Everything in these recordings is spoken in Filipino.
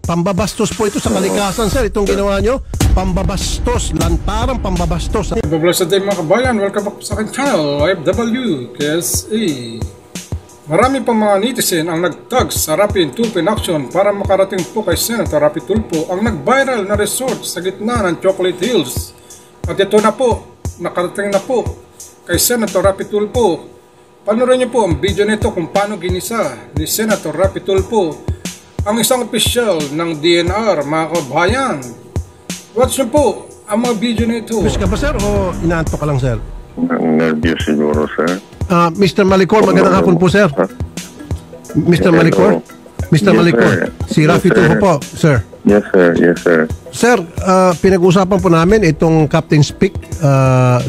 Pambabastos po ito sa kalikasan, sir. Itong ginawa nyo, pambabastos, lantarang pambabastos. Blessed day mga kabayan, welcome back sa aking channel, OFW KSA. Marami pang mga netizen ang nagtag sa Rapi Tulfo in action para makarating po kay Senator Rapi Tulfo ang nag-viral na resort sa gitna ng Chocolate Hills. At ito na po, nakarating na po kay Senator Rapi Tulfo. Panoorin niyo po ang video nito kung paano ginisa ni Senator Rapi Tulfo ang isang opisyal ng DNR, mga kabayan. Watch niyo po ang mga video nito. Miss ka ba, sir, o inaanto ka lang, sir? Nervous siguro, sir. Mr. Malicor, magandang hapon po, sir. Mr. Malicor? Mr. Malicor, si Rapi Tulfo po, sir. Yes, sir. Yes, sir. Sir, pinag-uusapan po namin itong Captain's Peak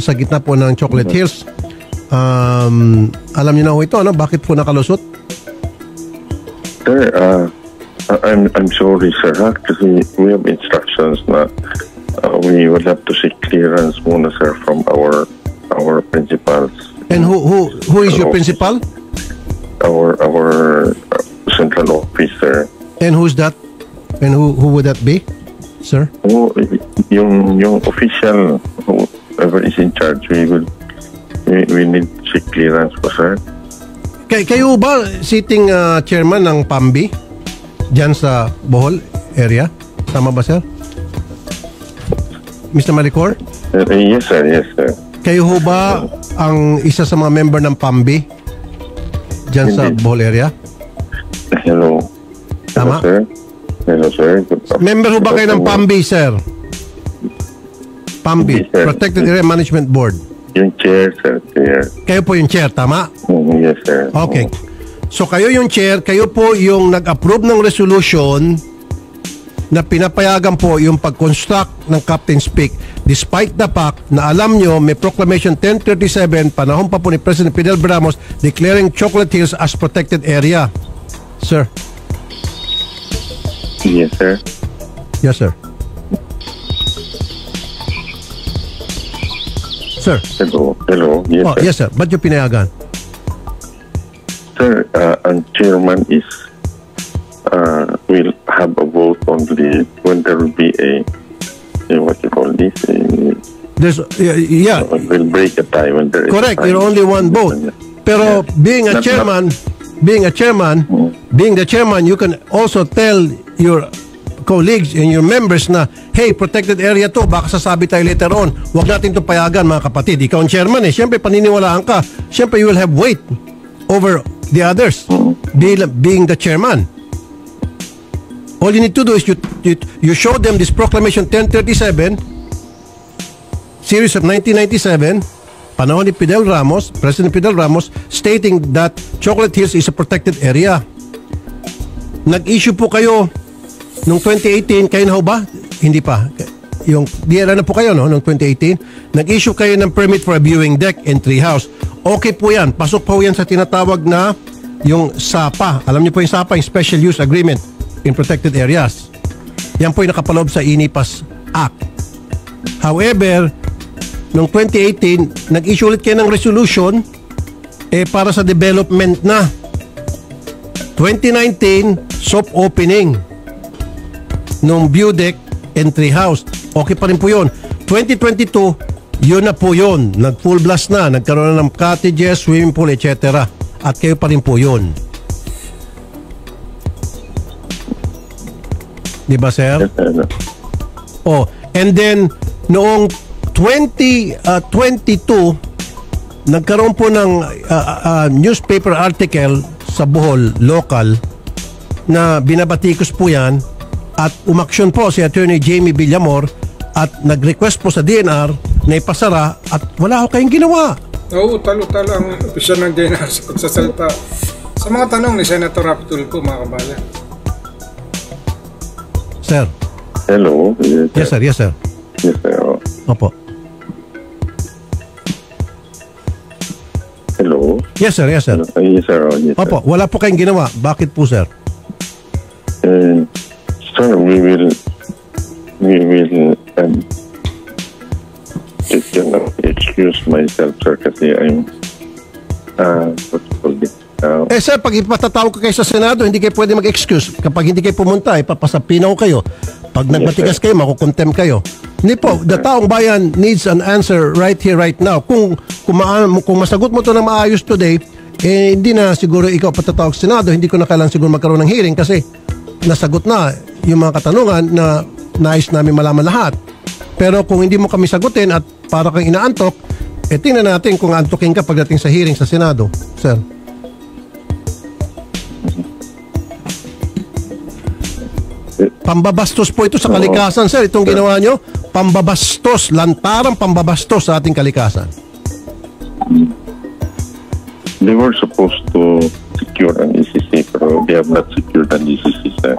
sa gitna po ng Chocolate Hills. Alam niyo na ho ito, ano? Bakit po nakalusot? Sir, I'm sorry, sir, kasi we have instructions na we will have to seek clearance muna, sir, from our principals. And who is your principal? Our central officer. And who's that? And who would that be, sir? Yung official, whoever is in charge, we need to seek clearance po, sir. Kayo ba sitting chairman ng PAMBI diyan sa Bohol area? Tama ba, sir? Mr. Malicor? Yes, sir. Yes, sir. Kayo ho ba ang isa sa mga member ng PAMBI diyan sa Bohol area? Hello. Tama? Hello, sir. Hello, sir. Member ho ba kayo ng PAMBI, sir? PAMBI, Protected Area Management Board. Yung chair, sir. Chair. Kayo po yung chair, tama? Yes, sir. Okay. So kayo yung chair, kayo po yung nag-approve ng resolution na pinapayagan po yung pag-construct ng Captain's Peak despite the fact na alam nyo may Proclamation 1037 panahon pa po ni President Fidel Ramos declaring Chocolate Hills as protected area. Sir? Yes, sir. Yes, sir. Sir? Hello. Hello. Yes, sir. Yes, sir. Ba't yung pinayagan? Sir, ang chairman is will have a vote only when there will be a what you call this? There's, yeah. Will break a tie when there is. Correct. You're only one vote. Pero being the chairman, you can also tell your colleagues and your members na, hey, protected area to, baka sasabi tayo later on. Huwag natin ito payagan, mga kapatid. Ikaw ang chairman eh. Siyempre, paniniwalaan ka. Siyempre, you will have weight over the others being the chairman. All you need to do is you show them this Proclamation 1037 series of 1997 panahon ni Fidel Ramos, President Fidel Ramos, stating that Chocolate Hills is a protected area. Nag-issue po kayo noong 2018, kayo na ho ba? Hindi pa. Yung DNR na po kayo, no? Noong 2018, nag-issue kayo ng permit for a viewing deck and treehouse. Okay po yan. Pasok po yan sa tinatawag na yung SAPA. Alam niyo po yung SAPA, yung Special Use Agreement in Protected Areas. Yan po yung nakapaloob sa INIPAS Act. However, noong 2018, nag-issue ulit kayo ng resolution para sa development na. 2019, soft opening nung view deck and treehouse. Okay pa rin po yun. 2022, yun na po yun. Nag-full blast na. Nagkaroon na ng cottages, swimming pool, etc. At kayo pa rin po yun. Di ba, sir? Oh, and then, noong 2022, nagkaroon po ng newspaper article sa Bohol, local, na binabatikos po yan at umaksyon po si Attorney Jamie Villamor at nag-request po sa DNR na ipasara at wala ko kayong ginawa. Oo, talo-talo ang opisyal ng DNR sa pagsasalita sa mga tanong ni Senator Rapi Tulfo, mga kabayan. Sir. Hello. Yes, sir. Yes, sir. Yes, sir. Opo. Hello. Yes, sir. Yes, sir. Yes, sir. Yes, opo, wala po kayong ginawa. Bakit po, sir? Sir, we will excuse myself, sir, kasi I'm Sir, pag ipatatawag ko kayo sa Senado, hindi kayo pwede mag-excuse. Kapag hindi kayo pumunta, ipapasapinaw kayo. Pag nagmatigas kayo, makukontem kayo. Hindi po, the taong bayan needs an answer right here, right now. Kung masagot mo to na maayos today, hindi na siguro ikaw patatawag sa Senado, hindi ko na kailangan siguro magkaroon ng hearing kasi nasagot na yung mga katanungan na nais namin malaman lahat. Pero kung hindi mo kami sagutin at para kang inaantok, tingnan natin kung antokin ka pagdating sa hearing sa Senado, sir. Pambabastos po ito sa kalikasan, sir. Itong ginawa nyo, pambabastos, lantarang pambabastos sa ating kalikasan. They were supposed to secure an ECC, pero they have not secured an ECC, sir.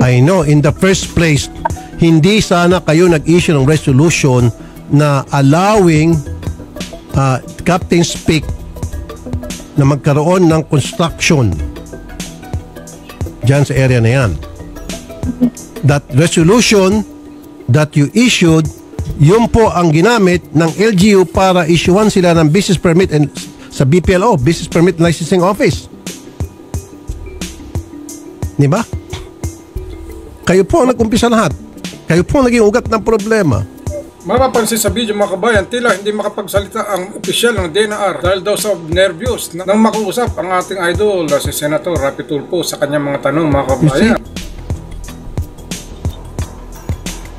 I know, in the first place, hindi sana kayo nag-issue ng resolution na allowing Captain Speak na magkaroon ng construction dyan sa area na yan. That resolution that you issued, yun po ang ginamit ng LGU para issuean sila ng business permit and sa BPLO, Business Permit Licensing Office. Di ba? Kayo po ang nag-umpisa lahat. Kayo po ang naging ugat ng problema. Mapapansin sa video mga kabayan, tila hindi makapagsalita ang opisyal ng DNR dahil daw sa nervyos nang makuusap ang ating idol si Senator Rapi Tulfo sa kanyang mga tanong mga kabayan.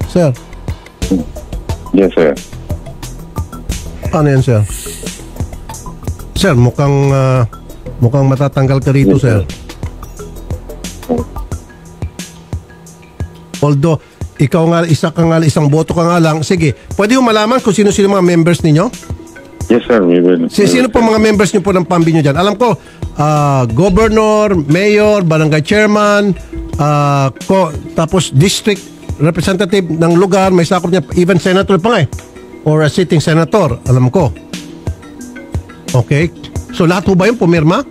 Sir. Yes, sir. Ano yan, sir? Sir, mukhang matatanggal ka rito, sir. Although, ikaw nga, isang boto ka nga lang. Sige, pwede mo malaman kung sino-sino mga members ninyo? Yes, sir. We will. Sino po mga members niyo po ng PAMBI nyo dyan? Alam ko, governor, mayor, barangay chairman, tapos district representative ng lugar, may sakop niya, even senator pa nga or a sitting senator, alam ko. Okay? So lahat po ba yung pumirma?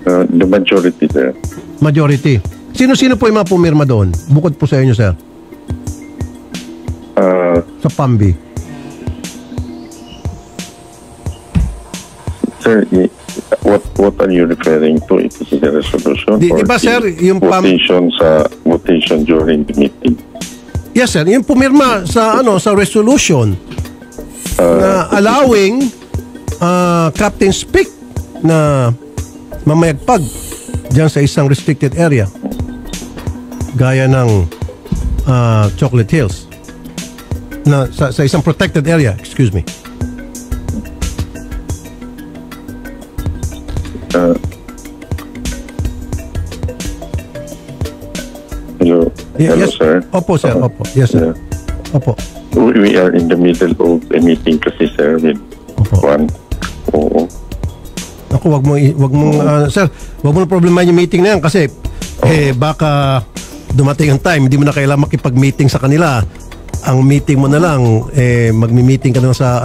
The majority, sir. Majority. Sino-sino po yung mga pumirma doon? Bukod po sa inyo, sir. Sa PAMBI. Sir, what are you referring to? It is the resolution Di ba, sir, yung votation during the meeting? Yes, sir. Yung pumirma sa sa resolution na allowing Captain Speak na mamayagpag diyan sa isang restricted area gaya ng Chocolate Hills na sa isang protected area, excuse me. Hello, Yes, sir. Opo, sir. Opo. Yes, sir. Opo. We are in the middle of a meeting kasi, sir, with Opo. one. Oo. Ako, wag mo sir, wag mo na problemahin yung meeting na yan kasi baka dumating ang time, hindi mo na kailangan makipag-meeting sa kanila. Ang meeting mo na lang, magmi-meeting ka na sa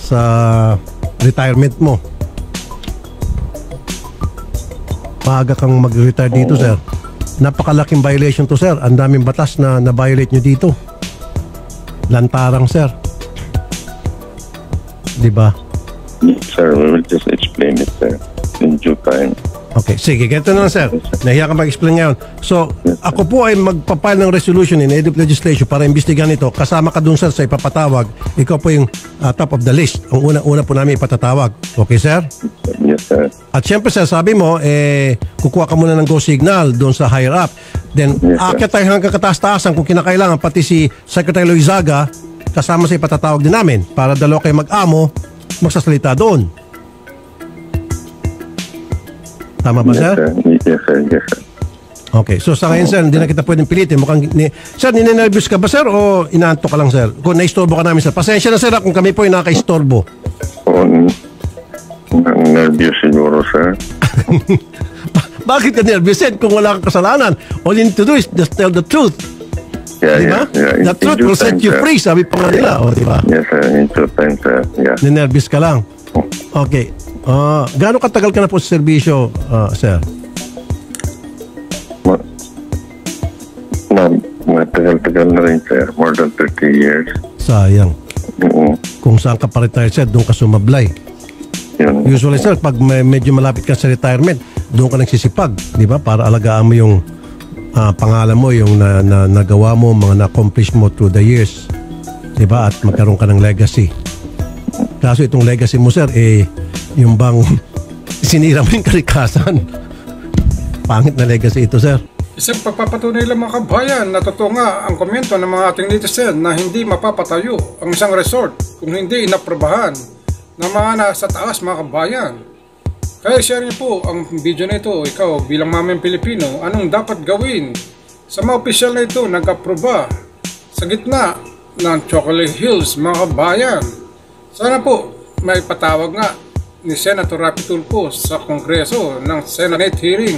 sa retirement mo. Maaga kang mag-retire dito, sir. Napakalaking violation to, sir. Ang daming batas na na-violate nyo dito. Lantarang, sir. Diba? Yes, sir. We will just explain it, sir, in due time. Okay, sige. Ganito na lang, sir. Nahiya ka mag-explain ngayon. So, ako po ay magpapile ng resolution in EDUP legislation para imbestigahan ito. Kasama ka dun, sir, sa ipapatawag. Ikaw po yung top of the list. Ang una po namin ipatatawag. Okay, sir? Yes, sir. At syempre, sir, sabi mo, kukuha ka muna ng go signal doon sa higher up. Then, aakyat tayo hanggang kataas-taasan kung kinakailangan. Pati si Secretary Loizaga, kasama sa ipatatawag din namin para dalawa kayo mag-amo, magsasalita doon. Tama ba, sir? Yes, sir. Yes, sir. Okay. So, sa ngayon, sir, hindi na kita pwedeng pilitin. Sir, ninenervous ka ba, sir, o inaantok ka lang, sir? Kung naistorbo ka namin, sir. Pasensya na, sir, kung kami po yung nakaka-istorbo. Nervous siguro, sir. Bakit ka nervous, sir, kung wala kang kasalanan? All you need to do is just tell the truth. Yeah. The truth will set you free, sabi pa nga nila. O, diba? Yes, sir. In due time, sir. Yeah. Ninervous ka lang. Okay. Gaano katagal ka na po sa serbisyo, sir? Matagal-tagal na rin, sir. More than 30 years. Sayang. Oo. Kung saan ka pa retired, sir, doon ka sumablay. Yun. Usually sir, pag medyo malapit ka sa retirement, doon ka nagsisipag, di ba? Para alagaan mo yung pangalan mo, yung nagawa mo, mga na-accomplish mo through the years. Di ba? At magkaroon ka ng legacy. Kaso itong legacy mo sir, yung bang sinira mo yung kalikasan. Pangit na legacy ito sir. Isang pagpapatunay lang mga kabayan na totoo nga ang komento ng mga ating netizen na hindi mapapatayo ang isang resort kung hindi inaprobahan ng mga nasa taas mga kabayan. Kaya share niyo po ang video na ito, ikaw bilang mamayang Pilipino, anong dapat gawin sa mga opisyal na ito nag-aproba sa gitna ng Chocolate Hills mga kabayan. Sana po may patawag nga ni Senator Rapi Tulfo sa Kongreso ng Senate hearing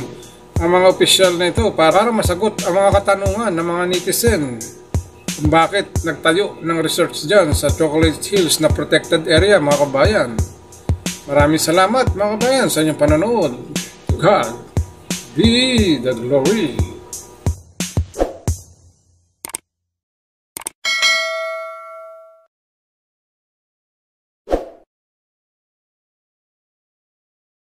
ang mga opisyal na ito para masagot ang mga katanungan ng mga netizen kung bakit nagtayo ng resorts dyan sa Chocolate Hills na protected area mga kabayan. Maraming salamat mga kabayan sa inyong panonood. To God be the glory.